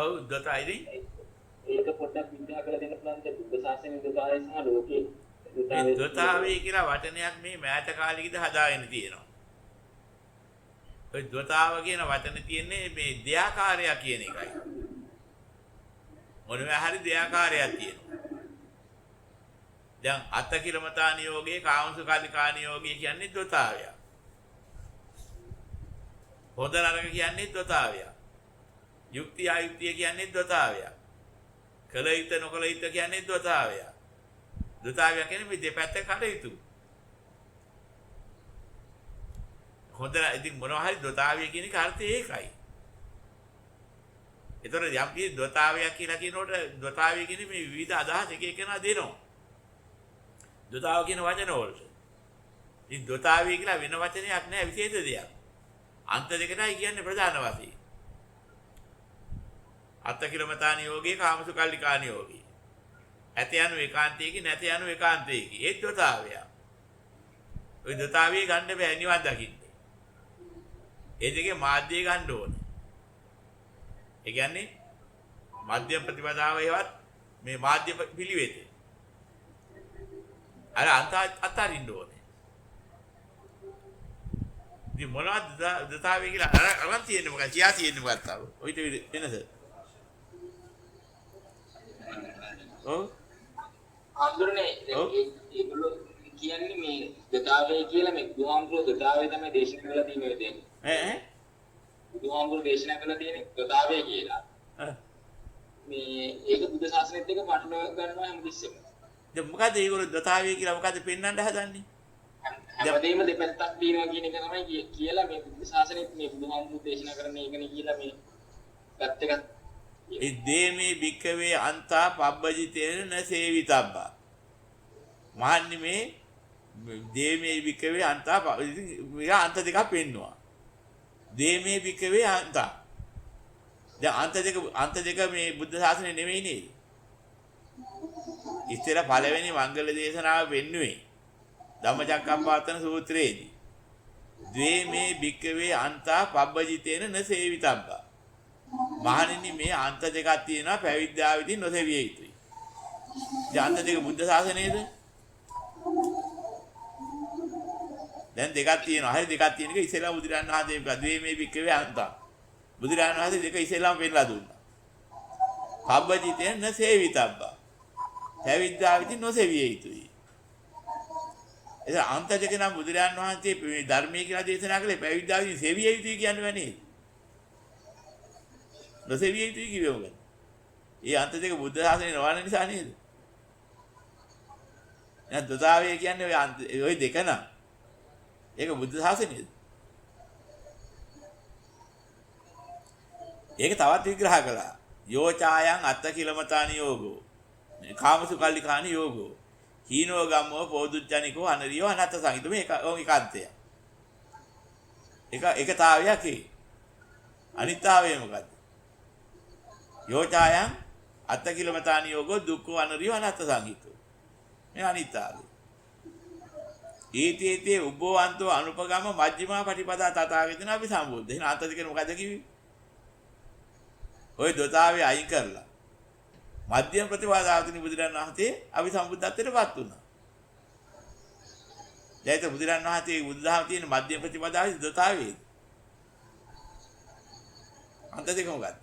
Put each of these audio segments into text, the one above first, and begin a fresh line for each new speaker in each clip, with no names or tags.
ඔව් දොතයිනේ.
ඒක පොඩ්ඩක් විග්‍රහ කරලා දෙන්න පුළුවන්ද බුද්ධ ශාසනයේ දොතාවේ සහ ලෝකයේ
මේ
දොතාවේ
දොතාවේ කියලා වචනයක් මේ මෑත කාලෙකද හදාගෙන තියෙනවා. ඔය දොතාව කියන වචනේ තියෙන්නේ මේ දෙයාකාරය කියන එකයි. මොනවා හරි දෙයාකාරයක් තියෙනවා. දැන් අත්ති කිලමතා නියෝගයේ කාමසුඛාලිකා නියෝගය කියන්නේ දොතාවය. හොඳ නරක කියන්නේ දොතාවය. යුක්ති අයුක්තිය කියන්නේ දොතාවය. කල යුත්ත නොකල යුත්ත කියන්නේ දොතාවය. දොතාවය කියන්නේ මේ දෙපැත්ත කටයුතු. හොඳ ඉතින් මොනවා හරි දොතාවය කියන එක අර්ථය ඒකයි. ඒතර යම් කී දොතාවය කියලා කියනකොට දොතාවය කියන්නේ මේ විවිධ අදහස් එක එකනා දෙනවා. දොතාව කියන වචන වලට. ඉතින් දොතාවය කියලා වෙන වචනයක් නෑ විශේෂ දෙයක්. අන්ත දෙකටයි කියන්නේ ප්‍රධාන වශයෙන්. අත්ති කිලමතා නියෝගයේ කාමසුඛාලිකා නියෝගයේ. ඇත යනු ඒකාන්තයේකි නැත යනු ඒකාන්තයේකි. ඒ දොතාවය. ওই දොතාවිය ගන්න බෑ නිවන් දකින්න. ඒ දෙකේ මාධ්‍ය ගන්න ඕනේ. ඒ කියන්නේ මධ්‍යම ප්‍රතිපදාව හේවත් මේ මාධ්‍ය පිළිවෙතේ. අර අතරින්න ඕනේ. ඉතින් මොනවද දොතාවිය කියලා අරන් තියෙන්නේ මොකක්ද? කියා තියෙන්නේ මොකක්ද? ඔයිට වෙනස. ඔව්
ආන්දරනේ ඒගොල්ලෝ කියන්නේ මේ දොතාවේ කියලා මේ බුදුහාමුදුරුවෝ දොතාවේ තමයි දේශනා කරලා තියෙන්නේ දෙන්නේ.
ඈ
බුදුහාමුදුරුවෝ දේශනා කරලා තියෙන්නේ දොතාවේ කියලා. මේ ඒක බුද්ධ ශාසනයත් එක්ක පටලවා ගන්නවා හැමතිස්සෙම.
දැන් මොකද ඒගොල්ලෝ දොතාවේ කියලා මොකද පෙන්වන්න හදන්නේ?
හැමදේම දෙපැත්තක් තියෙනවා කියන එක තමයි කියලා මේ බුද්ධ ශාසනයත් මේ බුදුහාමුදුරුවෝ දේශනා කරන්නේ ඒකනේ කියලා මේ පැත්තක
ඒ දේමේ භික්කවේ අන්තා පබ්බජිතේන නසේවිතබ්බා. මහන්නේ මේ දේමේ භික්කවේ අන්තා මේක අන්ත දෙකක් පෙන්නවා. දේමේ භික්කවේ අන්තා. දැන් අන්ත දෙක මේ බුද්ධ ශාසනය නෙමෙයි නේද? ඉතින් පළවෙනි මංගල දේශනාව වෙන්නුවේ ධම්මචක්කප්පවත්තන සූත්‍රයේදී. දේමේ භික්කවේ අන්තා පබ්බජිතේන නසේවිතබ්බා. මහණෙනි මේ අන්ත දෙකක් තියෙනවා පැවිද්දා විදිහින් නොසෙවිය යුතුයි. දැන් අන්ත දෙක බුද්ධ ශාසනයේද? දැන් දෙකක් තියෙනවා. හරි දෙකක් තියෙන එක ඉස්සෙල්ලා බුදුරජාණන් වහන්සේ ගද්වේ මේ වික්කවේ අන්ත. බුදුරජාණන් වහන්සේ දෙක ඉස්සෙල්ලාම පෙන්නලා දුන්නා. පබ්බජිතෙන් නසේවිතබ්බා. පැවිද්දා විදිහින් නොසෙවිය යුතුයි. එතන අන්ත දෙක නම් බුදුරජාණන් වහන්සේ මේ ධර්මයේ කියලා දේශනා කළේ පැවිද්දා විදිහින් සෙවිය යුතුයි කියන්නේ නේද? නොසෙවිය යුතුයි කිව්වේ මොකද? ඒ අන්ත දෙක බුද්ධ ශාසනය නොවන නිසා නේද? එහෙනම් දොතාවය කියන්නේ ඔය දෙක නම් ඒක බුද්ධ ශාසනයද? ඒක තවත් විග්‍රහ කළා. යෝචායන් අත්ති කිලමතා නියෝගෝ. කාමසුඛාලිකා නියෝගෝ. හීනෝ ගම්මෝ පෝදුච්චනිකෝ අනරියෝ අනත්ත සංහිත මේක ඒකාන්තය. ඒකතාවයක් ඒ. අනිත්‍යය මොකද්ද? යෝචායන් අත්ති කිලමතා නියෝගෝ දුක්ඛෝ අනරියෝ අනත්ත සංහිතෝ. මේ අනිත්‍යය. ඊතේතේ උබ්බවන්තෝ අනුපගම මජ්ක්‍ධිමා පටිපදා තථාගතයන් අපි සම්බුද්ධ. එහෙනම් අන්ත දෙකේ මොකද කිව්වේ? ওই දොතාවේ අයින් කරලා මධ්‍යම ප්‍රතිපදාවකින් බුදුරන් වහන්සේ අපි සම්බුද්ධත්වයටපත් වුණා. දැන් ඒ බුදුරන් වහන්සේ බුදුදහම තියෙන මධ්‍යම ප්‍රතිපදාවේ දොතාවේ. අන්ත දෙක මොකක්ද?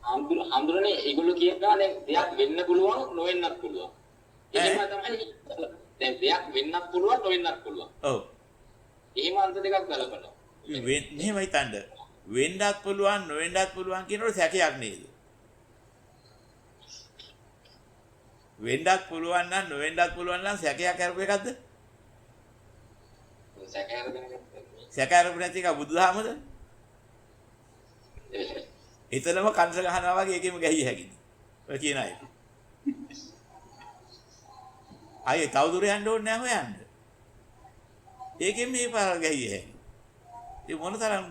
හඳුරන්නේ ඒගොල්ලෝ කියනවා දැන් දෙයක් වෙන්න පුළුවන් නොවෙන්නත් පුළුවන්. එහෙම තමයි දැන් දෙයක් වෙන්නත් පුළුවන් නොවෙන්නත් පුළුවන්.
ඔව්.
එහෙම අන්ත දෙකක් ගලපනවා.
මෙහෙම හිතන්න. වෙන්නත් පුළුවන් නොවෙන්නත් පුළුවන් කියනකොට සැකයක් නේද? වෙන්නත් පුළුවන් නම් නොවෙන්නත් පුළුවන් නම් සැකයක් කරපු එකක්ද? සැක කරපු නැති එක බුදුදහමද? හිතලම කන්ස ගහනවා වගේ එකෙම ගැහිය හැකිද? ඔය කියන අය. ආයේ තවදුර යන්න ඕනේ නැහැ හොයන්න. ඒකෙන් මේ පාර ගැහිය හැකියි. ඒ මොනතරම්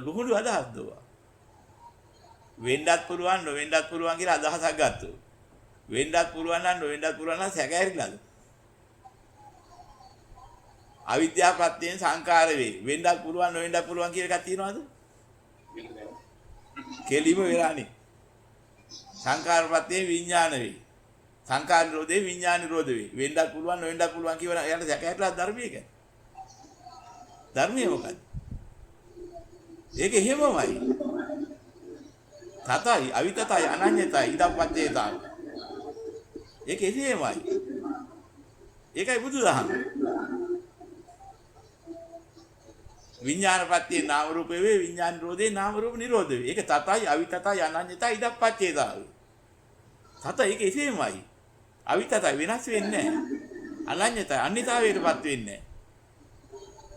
ලුහුණු අදහස්ද ඔවා? වෙන්නත් පුළුවන් නොවෙන්නත් පුළුවන් කියලා අදහසක් ගත්තොත්. වෙන්නත් පුළුවන් නම් නොවෙන්නත් පුළුවන් නම් සැකහැරිලාද? අවිද්‍යාවපත්යෙන් සංකාර වේ. වෙන්නත් පුළුවන් නොවෙන්නත් පුළුවන් කියන එකක් තියනවද? කෙලිම වෙලානේ. සංකාරපත්යෙන් විඥාන වේ. සංකාර නිරෝධේ විඥාන නිරෝධ වේ. වෙන්නත් පුළුවන් නොවෙන්නත් පුළුවන් කියන එයාට සැකහැටලා ධර්මයක. ධර්මය මොකද්ද? ඒක එහෙමමයි. තතයි අවිතතයි අනඤ්‍යතයි ඉදප්පච්චේතං. ඒක එහෙමයි. ඒකයි බුදුදහම. විඥානපත්තියේ නාම රූප වේ විඥාන නිරෝධේ නාම රූප නිරෝධ වේ. ඒක තතයි අවිතතයි අනඤ්‍යතයි ඉදප්පච්චේතං. තත ඒක එහෙමයි. අවිතතයි වෙනස් වෙන්නේ නැහැ. අනඤ්‍යතයි අන්‍යතාවයටපත් වෙන්නේ නැහැ.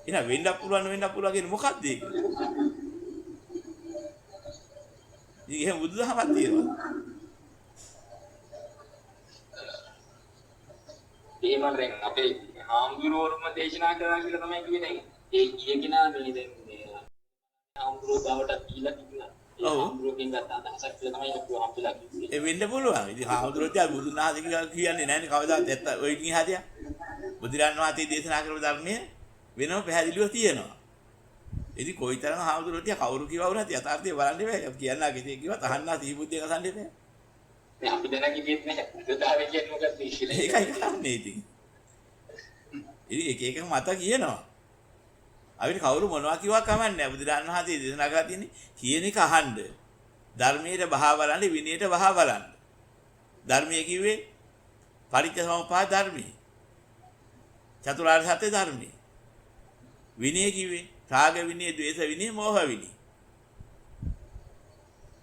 එහෙනම් වෙන්නත් පුළුවන් වෙන්නත් පුළුවන් කියන්නේ මොකක්ද ඒක? ඉතින් එහෙම බුදුදහමක් තියෙනවා.
එහෙම දැන් අපේ හාමුදුරුවෝම දේශනා කරා කියලා තමයි කියන්නේ. ඒ කියකිනා මේ දැන් මේ හාමුදුරුවෝ බවට කියලා කිව්වා. ඒ හාමුදුරුවෝකින් ගත්ත අදහසක් කියලා තමයි අපි හාමුදුරුවෝ කිව්වේ.
ඒ වෙන්න පුළුවන්. ඉතින් හාමුදුරුවෝ තියා බුදුන් වහන්සේ කියන්නේ නැහැ නේ කවදාවත් ඇත්ත ඔය ඉන්නේ හරිය. බුදුරන් වහන්සේ දේශනා කරපු ධර්මයේ වෙනම පැහැදිලිව තියෙනවා. ඉතින් කොයිතරම් හාමුදුරුවෝ තියා කවුරු කිව්වා වුණත් යථාර්ථය බලන්න බෑ. කියන්නා කිසි කිව්වා තහන්නා සීබුද්ධිය කසන්න එපා.
දැන් අපි දැන කිව්වෙත් නැහැ. බුදුතාවය කියන්නේ මොකක්ද කියලා.
ඒකයි කන්නේ ඉතින්. ඉතින් එක මත කියනවා. අපිට කවුරු මොනවා කිව්වා කමන්නේ නැහැ. බුදුරන් වහන්සේ දේශනා කරලා තියෙන්නේ කියන එක අහන්න. ධර්මයේ බහා බලන්න විනයට බහා බලන්න. ධර්මයේ කිව්වේ පටිච්චසමුප්පාද ධර්මයේ. චතුරාර්ය සත්‍ය ධර්මයේ. විනය කිව්වේ රාග විනය, ද්වේෂ විනය, මෝහ විනය.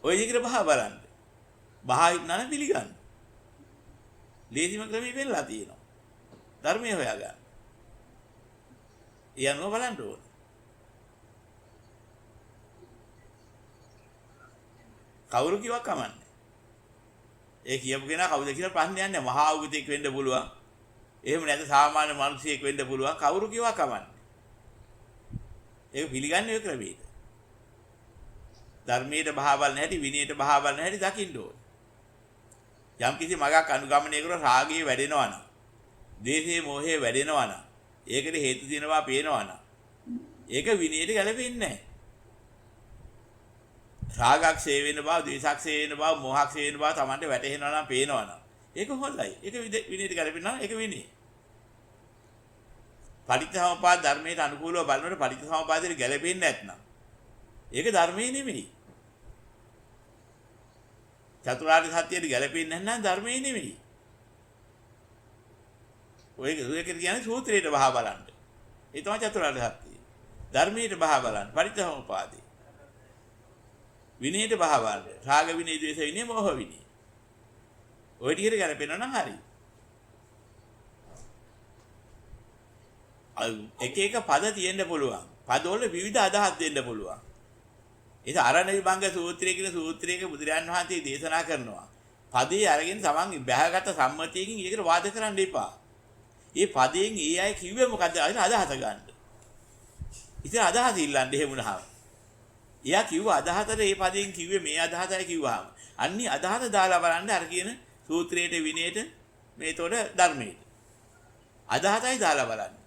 ඔය විදිහට බහා බලන්න. බහා ඉන්නන පිළිගන්න. ලේසිම ක්‍රමයක් වෙන්නලා තියෙනවා. ධර්මයේ හොයාගන්න. යනවා බලන්න ඕනේ. කවුරු කිව්වක් කමන්නේ. ඒ කියපු කෙනා කවුද කියලා ප්‍රශ්නයක් නැහැ. මහා උගතෙක් වෙන්න පුළුවන්. එහෙම නැත්නම් සාමාන්‍ය මිනිසෙක් වෙන්න පුළුවන්. කවුරු කිව්වක් කමන්නේ. ඒක පිළිගන්නේ ඔය ක්‍රමයේද. ධර්මයේ බහා බලන හැටි, විනයට බහා බලන හැටි දකින්න ඕනේ. යම් කිසි මගක් අනුගමනය කරලා රාගයේ වැඩෙනවා නම්, ද්වේෂයේ මෝහයේ වැඩෙනවා නම්, ඒකට හේතු දෙනවා පේනවා නම්, ඒක විනයට ගැලපෙන්නේ නැහැ. රාගක්ෂේ වෙන බව, ද්වේෂක්ෂේ වෙන බව, මෝහක්ෂේ වෙන බව Tamante වැටහෙනවා නම් පේනවා නම්, ඒක හොඳයි. ඒක විනයට ගැලපෙනවා නම් ඒක විනය. පටිච්චසමුප්පාද ධර්මයට අනුකූලව බලනකොට පටිච්චසමුපාදයට ගැලපෙන්නේ නැත්නම් ඒක ධර්මයේ නෙමෙයි. චතුරාර්ය සත්‍යයට ගැලපෙන්නේ නැත්නම් ධර්මයේ නෙමෙයි. ඔය කියන්නේ සූත්‍රයට බහා බලන්න. ඒ තමයි චතුරාර්ය සත්‍යය. ධර්මයට බහා බලන්න පටිච්චසමුපාදේ. විනයට බහා බලන්න. රාග විනය, ද්වේෂ විනය, මෝහ විනය. ඔය ටිකට ගැලපෙනවා නම් හරි. එක එක පද තියෙන්න පුළුවන්. පදවල විවිධ අදහස් දෙන්න පුළුවන්. ඒක අරණ විභංග සූත්‍රය කියන සූත්‍රයක බුදුරයන් වහන්සේ දේශනා කරනවා. පදේ අරගෙන තමන් බැහැගත් සම්මතියකින් ඒකට වාද කරන්න එපා. මේ පදයෙන් ඒ අය කිව්වේ මොකද්ද? අදහස ගන්න. ඉතින් අදහස ඉල්ලන්න එහෙම වුණාම. එයා කිව්ව අදහසට මේ පදයෙන් කිව්වේ මේ අදහසයි කිව්වහම. අන්නේ අදහස දාලා බලන්න අර කියන සූත්‍රයට විනයට මේතොර ධර්මයට. අදහසයි දාලා බලන්න.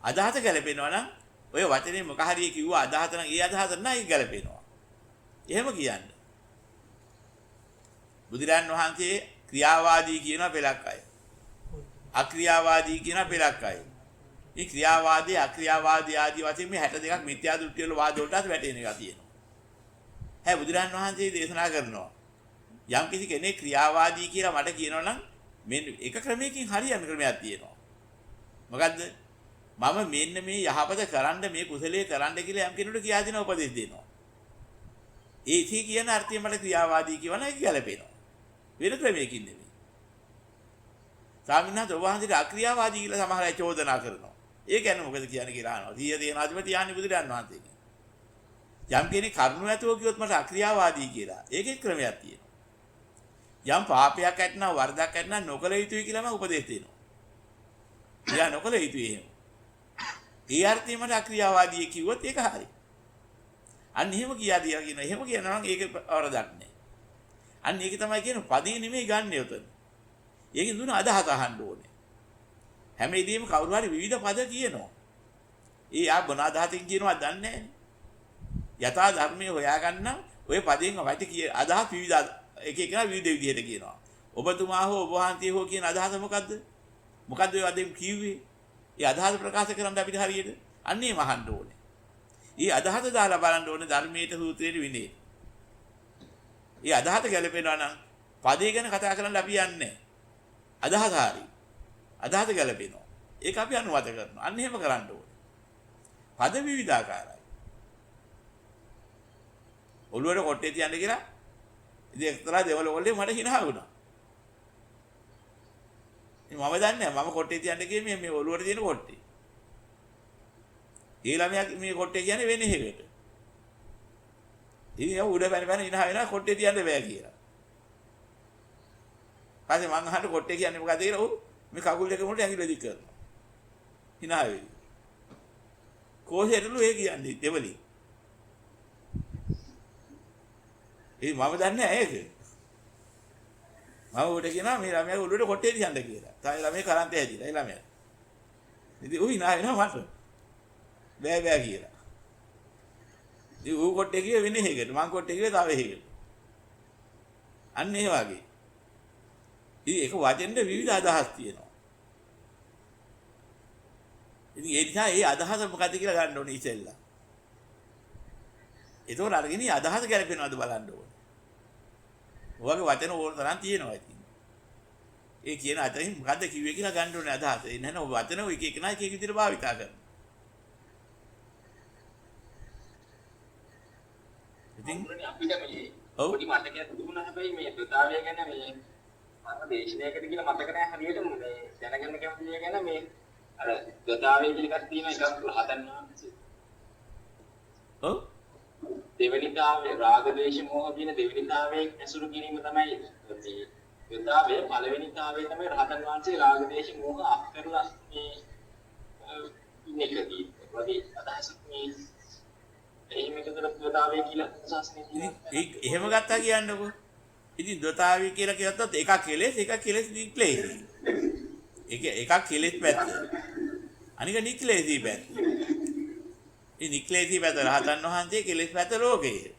අදහස ගැලපෙනවා නම් ඔය වචනේ මොක හරිය කිව්ව අදහස නම් ඒ අදහස නෑ ගැලපෙනවා. එහෙම කියන්න. බුදුරන් වහන්සේ ක්‍රියාවාදී කියන පෙළක් අය. අක්‍රියාවාදී කියන පෙළක් අය. මේ ක්‍රියාවාදී අක්‍රියාවාදී ආදී වශයෙන් මේ 62ක් මිත්‍යා දෘෂ්ටි වල වාද වලට වැටෙන එක තියෙනවා. හැබැයි බුදුරන් වහන්සේ දේශනා කරනවා යම් කිසි කෙනෙක් ක්‍රියාවාදී කියලා මට කියනවා නම් මේ එක ක්‍රමයකින් හරියන ක්‍රමයක් තියෙනවා. මොකද්ද? මම මෙන්න මේ යහපත කරන්න මේ කුසලයේ කරන්න කියලා යම් කෙනෙකුට කියා දෙන උපදෙස් දෙනවා. ඒ ඉති කියන අර්ථය මට ක්‍රියාවාදී කියවන එක ගැලපෙනවා. වෙන ක්‍රමයකින් නෙමෙයි. ස්වාමීන් වහන්සේ වහන්සේට අක්‍රියාවාදී කියලා සමහර අය චෝදනා කරනවා. ඒ කියන්නේ මොකද කියන්නේ කියලා අහනවා. 100 දෙන අධිපති යන්නේ බුදුරන් වහන්සේගෙන්. යම් කෙනෙක් කරුණ ඇතුව කිව්වොත් මට අක්‍රියාවාදී කියලා. ඒකේ ක්‍රමයක් තියෙනවා. යම් පාපයක් ඇතනම් වරදක් ඇතනම් නොකල යුතුයි කියලා මම උපදෙස් දෙනවා. එයා නොකල යුතුයි එහෙම. ඒ අර්ථයෙන් මට අක්‍රියාවාදී කිව්වොත් ඒක හරි. අන්න එහෙම කියා දියා කියන. එහෙම කියනවා නම් ඒක වරදක් නෑ. අන්න ඒක තමයි කියන්නේ පදේ නෙමෙයි ගන්න උතන. ඒකෙන් දුන අදහස අහන්න ඕනේ. හැම ඉදීම කවුරු හරි විවිධ පද කියනවා. ආ මොන අදහසින් කියනවද දන්නේ නැහැ. යථා ධර්මයේ හොයාගන්න ඔය පදයෙන් වයිට කිය අදහස් විවිධ එක එකනා විවිධ විදිහට කියනවා. ඔබතුමා හෝ ඔබ වහන්සේ හෝ කියන අදහස මොකද්ද? මොකද්ද ඔය අදින් කිව්වේ? ඒ අදහස ප්‍රකාශ කරන්න අපිට හරියට අන්නේ මහන්න ඕනේ. ඊ අදහස දාලා බලන්න ඕනේ ධර්මයේ සූත්‍රයේ විනේ. ඊ අදහස ගැලපෙනවා නම් පදේ ගැන කතා කරන්න අපි යන්නේ. අදහස හරි. අදහස ගැලපෙනවා. ඒක අපි අනුවාද කරනවා. අන්න එහෙම කරන්න ඕනේ. පද විවිධාකාරයි. ඔළුවට කොට්ටේ තියන්න කියලා ඉතින් එක්තරා දෙවල වලේ මට hina වුණා. මම දන්නේ නැහැ මම කොට්ටේ තියන්න ගියේ මේ ඔළුවට තියෙන කොට්ටේ. ඒ ළමයා මේ කොට්ටේ කියන්නේ වෙන්නේ හේකට. ඉතින් යා උඩ පැන hina වෙනවා කොට්ටේ තියන්න බෑ කියලා. පස්සේ මං අහන්න කොට්ටේ කියන්නේ මොකද කියලා ඔව් මේ කකුල් දෙක මුලට ඇඟිල්ල දික් කරනවා. hina වෙයි. කොහෙටලු ඒ කියන්නේ දෙවලි. ඒ මම දන්නේ නැහැ ඒක. මම උඩ කියනවා මේ ළමයා උඩට කොට්ටේ තියන්න කියලා. තායි ළමයා කරන්තේ හැදිලා ඒ ළමයා. ඉතින් ඌ hina වෙනවා මට. බෑ කියලා. ඉතින් ඌ කොට්ටේ කිව්වේ වෙන්නේ හේකට. මං කොට්ටේ කිව්වේ තව හේකට. අන්න ඒ වගේ. ඉතින් ඒක වචෙන්ද විවිධ අදහස් තියෙනවා. ඉතින් ඒ නිසා ඒ අදහස මොකද්ද කියලා ගන්න ඕනේ ඉතින්ලා. ඒතකොට අරගෙන අදහස ගැලපෙනවද බලන්න ඕනේ. ඔයගේ වචන ඕන තරම් තියෙනවා ඉතින්. ඒ කියන අතරින් මොකද්ද කිව්වේ කියලා ගන්න ඕනේ අදහස. ඒ නැත්නම් වචන ඔය එක එක නා එක එක විදිහට භාවිතා කරනවා. ඉතින්
අපිට මේ පොඩි මතකයක් තිබුණා හැබැයි මේ ප්‍රතාවය ගැන මේ මම දේශනාවකට කියලා මතක නැහැ හරියට මේ දැනගන්න කැමති දේ ගැන මේ අර ප්‍රතාවය කියලා එකක් තියෙන එකක් රහතන් වහන්සේ.
ඔව්
දෙවෙනිතාවේ රාග දේශ මොහ කියන දෙවෙනිතාවේ ඇසුරු කිරීම තමයි මේ ප්‍රතාවය පළවෙනිතාවේ තමයි රහතන් වහන්සේ රාග දේශ මොහ අක් කරලා මේ ඉන්නකදී වගේ අදහසක් මේ එහෙම එකකට ප්‍රතාවය කියලා ශාස්ත්‍රයේ තියෙනවා.
එහෙම ගත්තා කියන්නකෝ. ඉතින් දොතාවි කියලා කියත්තොත් එකක් කෙලෙස් නික්ලේසි. එකක් කෙලෙස් පැත්ත. අනික නික්ලේසි පැත්ත. මේ නික්ලේසි පැත්ත රහතන් වහන්සේ කෙලෙස් පැත්ත ලෝකේ.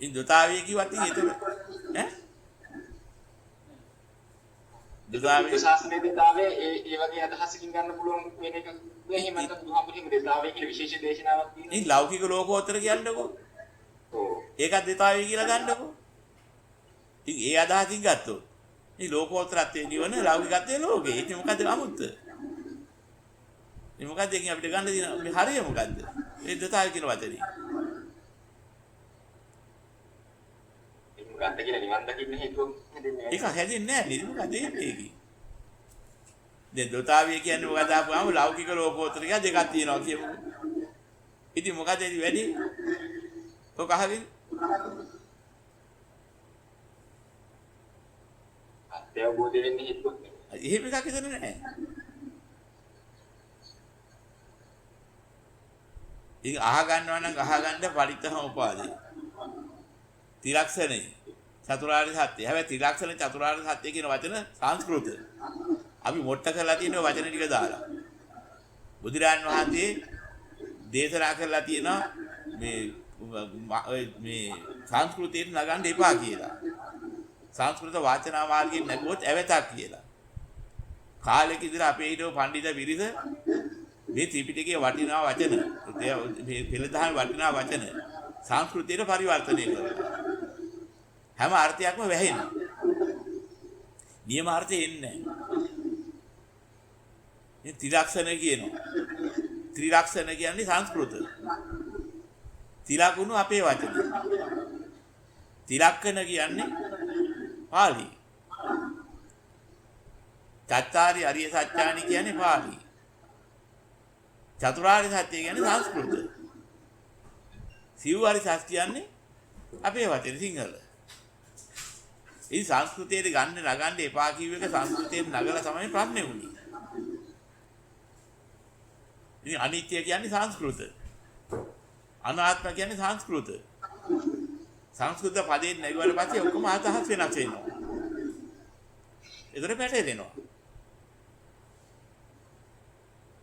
ඉතින් දොතාවි කිව්වත් ඉතින් ඈ දොතාවි
ශාස්ත්‍රයේ දාවේ ඒ වගේ අදහසකින් ගන්න පුළුවන් වෙන එක එහෙම නැත්නම් බුදුහාමුදුරුවෝ දෙතාවේ කියලා විශේෂ දේශනාවක් තියෙනවා.
ඉතින් ලෞකික ලෝකෝත්තර කියන්නකෝ. ඒකත් දෙතාවි කියලා ගන්නකෝ. ඉතින් ඒ අදහසින් ගත්තොත් මේ ලෝකෝත්තරත්වයේ නිවන ලෞකිකත්වයේ ලෝකේ. ඉතින් මොකද අමුත්ත? මේ මොකද එකකින් අපිට ගන්න දින මේ හරිය මොකද්ද? ඒ දෙතාවි කියන වචනේ.
මොකක්ද කියලා නිවන් දකින්න හේතුව හැදෙන්නේ නැහැ.
ඒක හැදෙන්නේ නැහැ නේද? මොකද ඒකේ? දැන් දොතාවිය කියන්නේ මොකද ආපුවාම ලෞකික ලෝකෝත්තර කියලා දෙකක් තියෙනවා කියමු. ඉතින් මොකද ඒ වැඩි? ඔක අහගෙන
අත්‍යවබෝධ වෙන්නේ හේතුවක් නෙමෙයි.
එහෙම එකක් හිතන්නේ නැහැ. ඒක අහගන්නවා නම් අහගන්න පරිත්තම උපාදී. ත්‍රිලක්ෂණේ චතුරාර්ය සත්‍ය. හැබැයි ත්‍රිලක්ෂණ චතුරාර්ය සත්‍ය කියන වචන සංස්කෘත. අපි මොට්ට කරලා තියෙන වචන ටික දාලා. බුදුරජාන් වහන්සේ දේශනා කරලා තියෙනවා මේ සංස්කෘතියෙන් නගන්න එපා කියලා. සංස්කෘත වාචනා මාර්ගයෙන් නැගුවොත් ඇවතක් කියලා. කාලෙක ඉඳලා අපේ හිටව පඬිත විරිස මේ ත්‍රිපිටකයේ වටිනා වචන මේ පෙළදහම වටිනා වචන සංස්කෘතියට පරිවර්තනය කරනවා. හැම අර්ථයක්ම වැහෙනවා. නියම අර්ථය එන්නේ නැහැ. මේ ත්‍රිලක්ෂණ කියනවා. ත්‍රිලක්ෂණ කියන්නේ සංස්කෘත. තිලකුණු අපේ වචන. තිලක්කන කියන්නේ පාලි. චත්තාරි අරිය සත්‍යානි කියන්නේ පාලි. චතුරාර්ය සත්‍ය කියන්නේ සංස්කෘත. සිව්වාරි සත්‍ය කියන්නේ අපේ වචන සිංහල. ඒ සංස්කෘතයේ නගන්න එපා කියව එක සංස්කෘතයෙන් නගලා තමයි ප්‍රශ්නේ වුනේ. ඉතින් අනිත්‍ය කියන්නේ සංස්කෘත. අනාත්ම කියන්නේ සංස්කෘත. සංස්කෘත පදයෙන් නැගුවාට පස්සේ ඔක්කොම අදහස් වෙනස් වෙනවා. ඒතර පැටලෙනවා.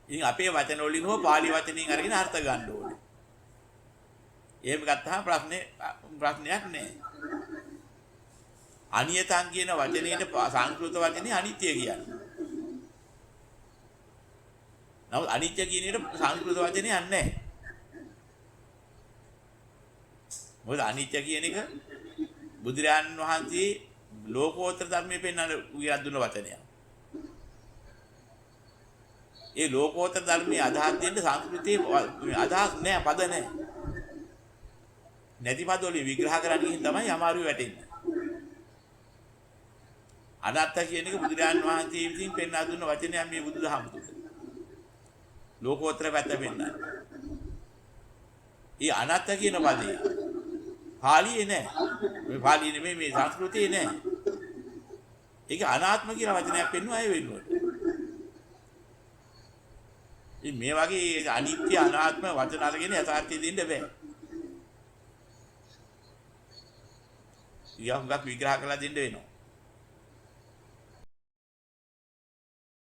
ඉතින් අපේ වචන වලින් හෝ පාලි වචනින් අරගෙන අර්ථ ගන්න ඕනේ. එහෙම ගත්තාම ප්‍රශ්නයක් නැහැ. අනියතං කියන වචනේට සංස්කෘත වචනේ අනිත්‍ය කියන්නේ. නමුත් අනිත්‍ය කියන එකට සංස්කෘත වචනේ යන්නේ නැහැ. මොකද අනිත්‍ය කියන එක බුදුරජාණන් වහන්සේ ලෝකෝත්තර ධර්මයේ පෙන්වන උගියක් දුන්න වචනයක්. ඒ ලෝකෝත්තර ධර්මයේ අදහස් දෙන්න සංස්කෘතියේ අදහස් නැහැ, පද නැහැ. නැති පද වලින් විග්‍රහ කරන්න ගිහින් තමයි අමාරු වැටෙන්නේ. අනාත්ත කියන එක බුදුරජාණන් වහන්සේ විසින් පෙන්වා දුන්න වචනයක් මේ බුදුදහම තුල. ලෝකෝත්තර පැත්ත පෙන්වන්නේ. ඒ අනාත්ත කියන පදේ පාලියේ නැහැ. මේ පාලියේ නෙමෙයි මේ සංස්කෘතියේ නැහැ. ඒක අනාත්ම කියන වචනයක් පෙන්වුවා ඒ වෙනුවට. ඉතින් මේ වගේ අනිත්‍ය අනාත්ම වචන අරගෙන යථාර්ථය දෙන්න බෑ. ඊයම්ගක් විග්‍රහ කරලා දෙන්න වෙනවා.